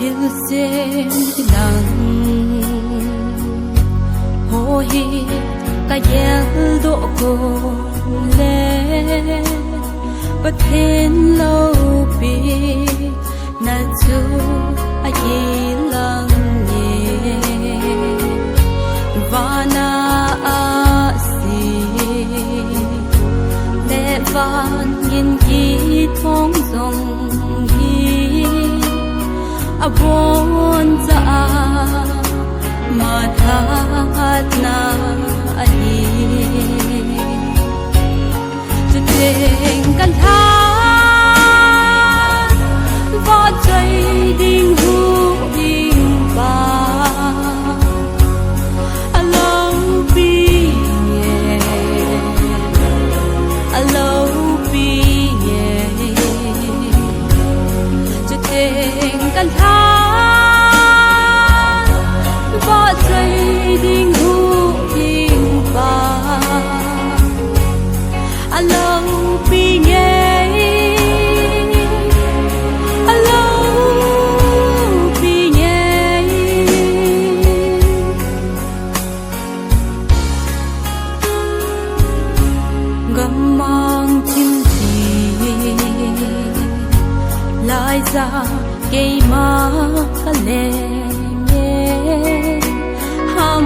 yêu xem nắng hồ hi cả giấc độ cô lệ bất thiên lâu bi na chu a yi lăng nhẹ và na a si lệ van yin yi thong dong yi a bon za ma tha na a yiจะเด้งกันทางว่าใจดิ่งหูดิ่งบาอลองปีเย่อลองปีเย่จะเด้งกันทางว่าใจดิ่งหูดิ่งบาAlong being alone being gamang chim chi lai ra cây ma ka le ham